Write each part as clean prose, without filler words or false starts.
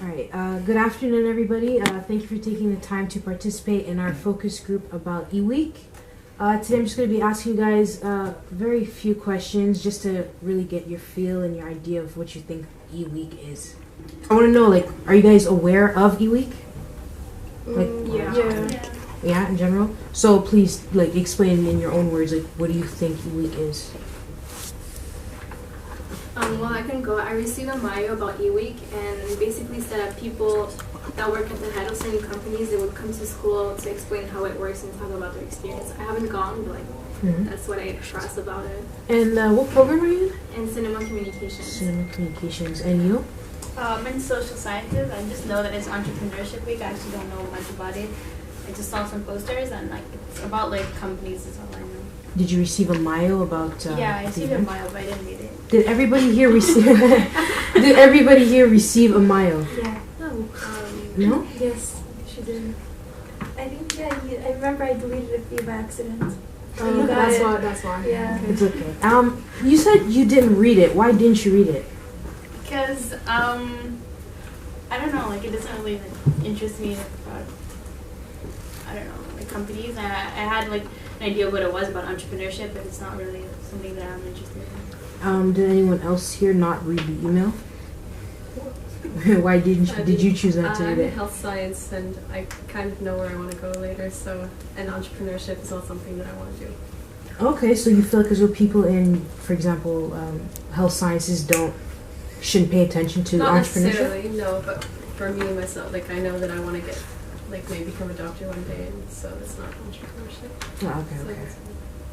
All right, good afternoon, everybody. Thank you for taking the time to participate in our focus group about e-week. Today I'm just going to be asking you guys very few questions just to really get your feel and your idea of what you think e-week is. I want to know, like, are you guys aware of e-week? Like, yeah, in general? So please, like, explain in your own words, like, what do you think e-week is? Well, I can go. I received a Mayo about e-week, and basically said that people that work at the head of certain companies, they would come to school to explain how it works and talk about their experience. I haven't gone, but that's what I trust about it. And what program are you in? And cinema communications. Cinema communications. And you? I'm in social sciences. I just know that it's entrepreneurship week. I actually don't know much about it. I just saw some posters and like it's about like companies is all I know. Did you receive a Mayo about? Yeah, I received a Mayo, but I didn't read it. Did everybody here receive? Did everybody here receive a Mayo? Yeah. No. No? Yes, she did. I think I remember I deleted a few by accident. Oh, that's why. Yeah. It's okay. You said you didn't read it. Why didn't you read it? Because I don't know, like it doesn't really like, interest me about I don't know, like companies. I had like an idea of what it was about entrepreneurship, but it's not really something that I'm interested in. Did anyone else here not read the email? Why did you choose not to read I'm it? in health science and I kind of know where I want to go later, so and entrepreneurship is not something that I want to do. Okay, so you feel like as though people in, for example, health sciences shouldn't pay attention to Not entrepreneurship? necessarily, no, but for me myself, like I know that I want to get like maybe become a doctor one day, and so it's not entrepreneurship. Oh, okay, So okay. that's-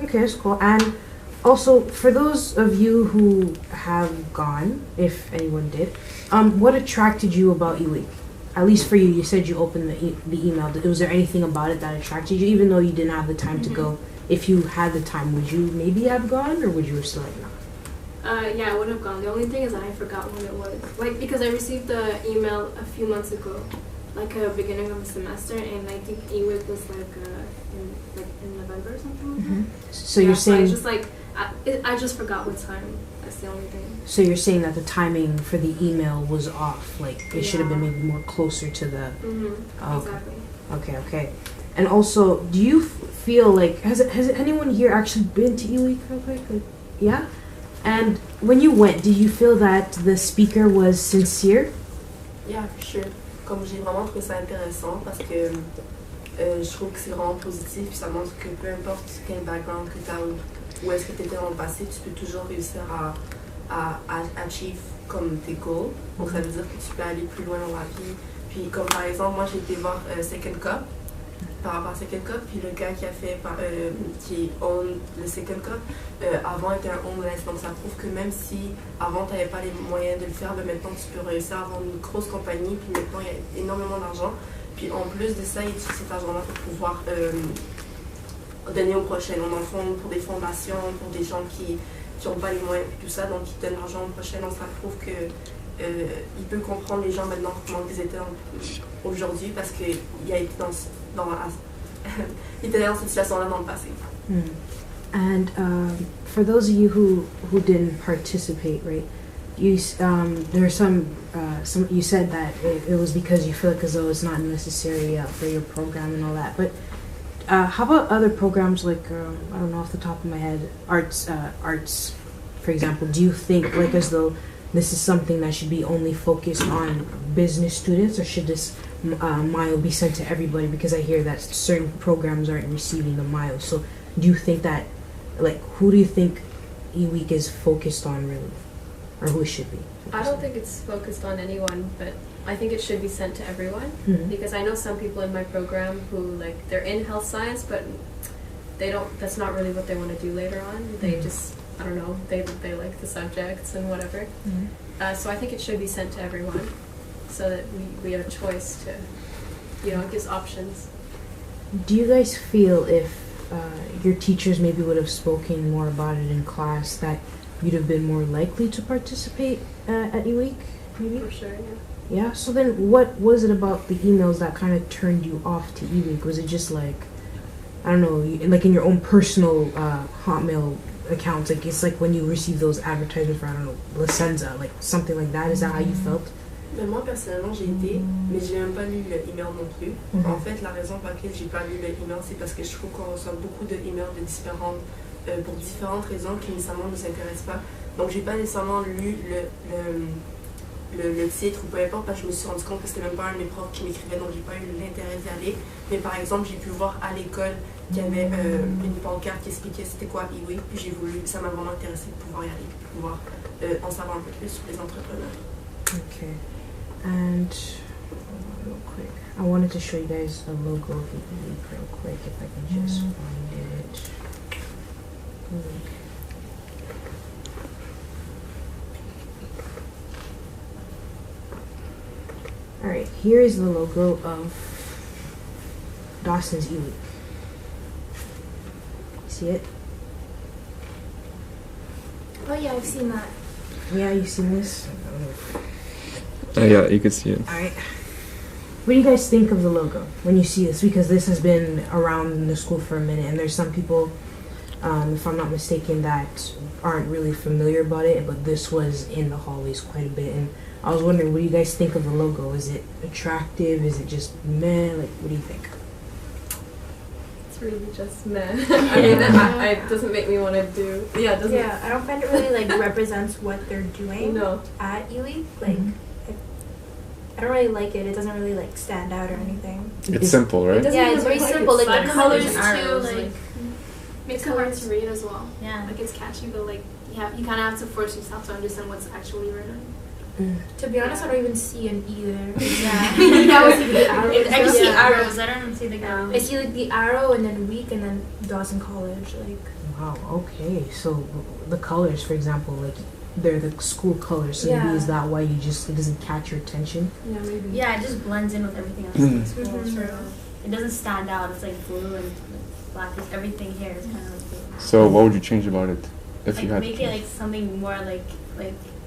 Okay, that's cool. And also, for those of you who have gone, if anyone did, what attracted you about e-week? At least for you, you said you opened the email. Was there anything about it that attracted you, even though you didn't have the time to go? If you had the time, would you maybe have gone, or would you still like not? Yeah, I would have gone. The only thing is that I forgot when it was. Like, because I received the email a few months ago, like beginning of the semester, and I think e-week was in November or something like that. So Yeah, you're saying I just I just forgot what time. That's the only thing. so you're saying that the timing for the email was off. Like it should have been Yeah. maybe more closer to the. Oh, Exactly. Okay. And also, do you feel like has anyone here actually been to e-week real quick? Like, yeah. And when you went, did you feel that the speaker was sincere? Yeah, for sure. Comme j'ai vraiment trouvé ça intéressant parce que je trouve que c'est vraiment positif puis ça montre que peu importe quel background que tu as ou est-ce que tu étais dans le passé, tu peux toujours réussir à achieve comme tes goals. Donc ça veut dire que tu peux aller plus loin dans la vie. Puis comme par exemple, moi j'ai été voir Second Cup par rapport à Second Cup, puis le gars qui a fait qui own le Second Cup avant était un homeless, donc ça prouve que même si avant tu n'avais pas les moyens de le faire, ben maintenant tu peux réussir à avoir une grosse compagnie, puis maintenant il y a énormément d'argent, puis en plus de ça il utilise cet argent-là pour pouvoir donner aux prochaines, dans le fond pour des fondations, pour des gens qui n'ont pas les moyens, puis tout ça, donc il donne l'argent aux prochaines, donc ça prouve que il peut comprendre les gens maintenant comment ils étaient aujourd'hui parce qu'il a été il était dans cette situation-là dans le passé. And for those of you who didn't participate, right? You there are some you said that it was because you feel like as though it's not necessary for your program and all that. But how about other programs like I don't know off the top of my head, arts, for example? Do you think like as though this is something that should be only focused on business students, or should this Mayo be sent to everybody? Because I hear that certain programs aren't receiving the Mayo. So do you think that, like, who do you think e-week is focused on really, or who it should be? I don't think it's focused on anyone, but I think it should be sent to everyone because I know some people in my program who like they're in health science, but they don't. That's not really what they want to do later on. They just I don't know. They like the subjects and whatever. So I think it should be sent to everyone, so that we have a choice to, it gives options. Do you guys feel if your teachers maybe would have spoken more about it in class, that you'd have been more likely to participate at e-week? Maybe. For sure, yeah. Yeah. So then, what was it about the emails that kind of turned you off to e-week? Was it just like, I don't know, like in your own personal Hotmail accounts, like it's like when you receive those advertisements for, I don't know, Licenza, like something like that? Is that how you felt? Mais moi, personnellement, j'ai été, mais j'ai même pas lu le email non plus. En fait, la raison pour laquelle j'ai pas lu le email, c'est parce que je trouve qu'on reçoit beaucoup de emails pour différentes raisons qui nécessairement nous intéressent pas. Donc, j'ai pas nécessairement lu le titre ou peu importe, parce que je me suis rendu compte que c'était même pas un de mes profs qui m'écrivait, donc j'ai pas eu l'intérêt d'y aller. Mais par exemple, j'ai pu voir à l'école qu'il y avait une pancarte qui expliquait c'était quoi e-week, puis j'ai voulu, ça m'a vraiment intéressé de pouvoir y aller, de pouvoir en savoir un peu plus sur les entrepreneurs. Okay. And real quick, I wanted to show you guys a logo of the e-week real quick, if I can just find it. Alright, here is the logo of Dawson's e-week. See it? Oh yeah, I've seen that. Yeah, you've seen this? Yeah, you could see it. Alright. What do you guys think of the logo when you see this? Because this has been around in the school for a minute, and there's some people, if I'm not mistaken, that aren't really familiar about it, but this was in the hallways quite a bit. And I was wondering, what do you guys think of the logo? Is it attractive? Is it just meh? Like, what do you think? It's really just meh. I mean, it doesn't make me want to do. Yeah, it doesn't. Yeah, I don't find it really like represents what they're doing No. at E-Week. Like, I don't really like it. It doesn't really like stand out or anything. It's simple, right? Yeah, it's very simple. Like the colors too, arrows, like makes it hard to read as well. Yeah. Like it's catchy, but like you kind of have to force yourself to understand what's actually written. To be honest, I don't even see an E there. Yeah. I see the arrow. I just see arrows. I don't see the girl. I see like the arrow and then week and then Dawson College. Like. Wow, okay. So the colors, for example, like, they're the school colors, so Yeah. maybe is that why it doesn't catch your attention? Yeah, maybe. Yeah, it just blends in with everything else in the school. So it doesn't stand out. It's like blue and black. Everything here is kind of like blue. So what would you change about it if you Like had to make it like something more like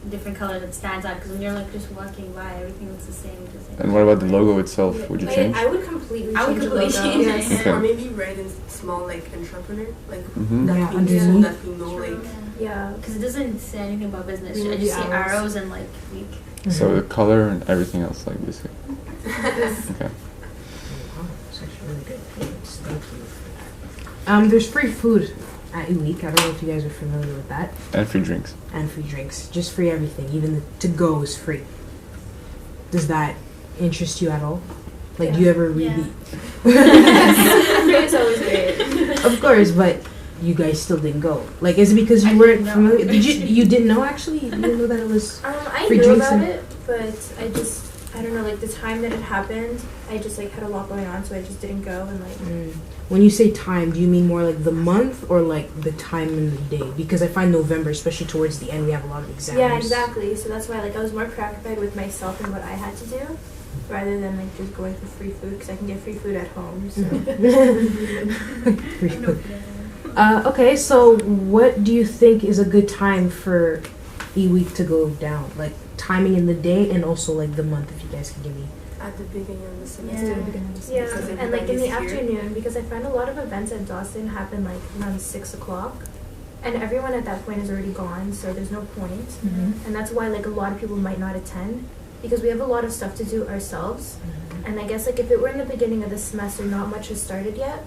different color that stands out. Because when you're like just walking by, everything looks the same. Just like And what about the logo itself? Would you change? I would completely I would change the completely logo. change Yes. Okay. Or maybe write in small, like, entrepreneur, like, Mm-hmm. that Yeah, we underneath. that we know, like, Yeah. because it doesn't say anything about business. You know, I just see the arrows. arrows and like week. So the color and everything else, like basically. Okay. Wow, that's actually really good. Thank you for that. There's free food at E-Week. I don't know if you guys are familiar with that. And free drinks. And free drinks. Just free everything. Even the to-go is free. Does that interest you at all? Like, do you ever read It's always great. Of course, but you guys still didn't go. Like, is it because you I weren't didn't know. familiar? You didn't know, actually? You didn't know that it was... I Free knew drinks about and- it, but I don't know, like the time that it happened, I just like had a lot going on, so I just didn't go and like. When you say time, do you mean more like the month or like the time in the day? Because I find November, especially towards the end, we have a lot of exams. Yeah, exactly. So that's why like I was more preoccupied with myself and what I had to do, rather than like just going for free food because I can get free food at home. So. Free food. Okay, so what do you think is a good time for E-Week to go down? Like timing in the day and also like the month, if you guys can give me. at the beginning of the semester. Yeah, Because and like in the everybody's here. afternoon, because I find a lot of events at Dawson happen like around 6 o'clock, and everyone at that point is already gone, so there's no point. And that's why like a lot of people might not attend, because we have a lot of stuff to do ourselves. And I guess like if it were in the beginning of the semester, not much has started yet,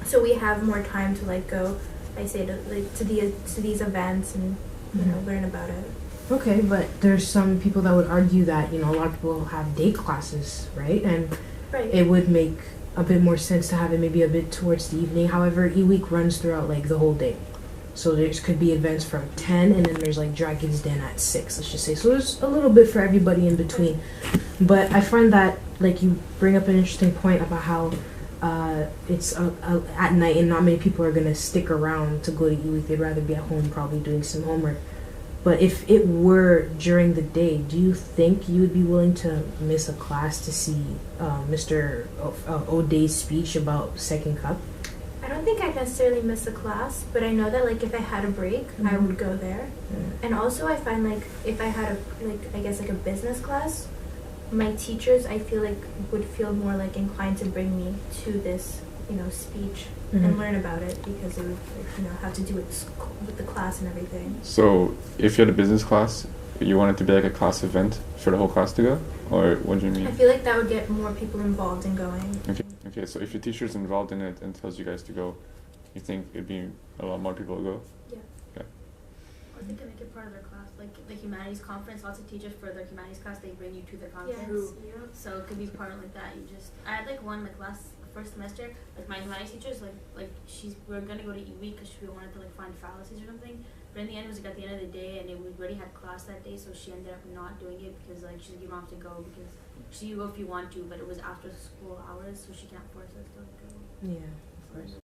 so we have more time to like go, I say, to like to these events and you know learn about it. Okay, but there's some people that would argue that, you know, a lot of people have day classes, right? And Right. it would make a bit more sense to have it maybe a bit towards the evening. However, E-Week runs throughout like the whole day. So there could be events from 10 and then there's like Dragon's Den at 6, let's just say. So there's a little bit for everybody in between. But I find that like you bring up an interesting point about how it's at night and not many people are going to stick around to go to E-Week. They'd rather be at home probably doing some homework. But if it were during the day, do you think you would be willing to miss a class to see Mr. O'Day's speech about Second Cup? I don't think I'd necessarily miss a class, but I know that like if I had a break, I would go there. And also I find like if I had a business class, my teachers I feel like would feel more like inclined to bring me to this, you know, speech and learn about it because it would like, you know have to do with the class and everything. So if you had a business class, you want it to be like a class event for the whole class to go, or what do you mean? I feel like that would get more people involved in going. Okay. So if your teacher's involved in it and tells you guys to go, you think it'd be a lot more people to go? Yeah. Okay. Or they can make it part of their class, like the humanities conference. Lots of teachers for their humanities class, they bring you to the conference. Yes. So it could be part like that. I had like one like first semester, like my humanities teachers, like we're gonna go to E-Week because we wanted to like find fallacies or something. But in the end, it was like at the end of the day, and we already had class that day, so she ended up not doing it because like she said you don't have to go because you go if you want to, but it was after school hours, so she can't force us to go. Yeah, of course.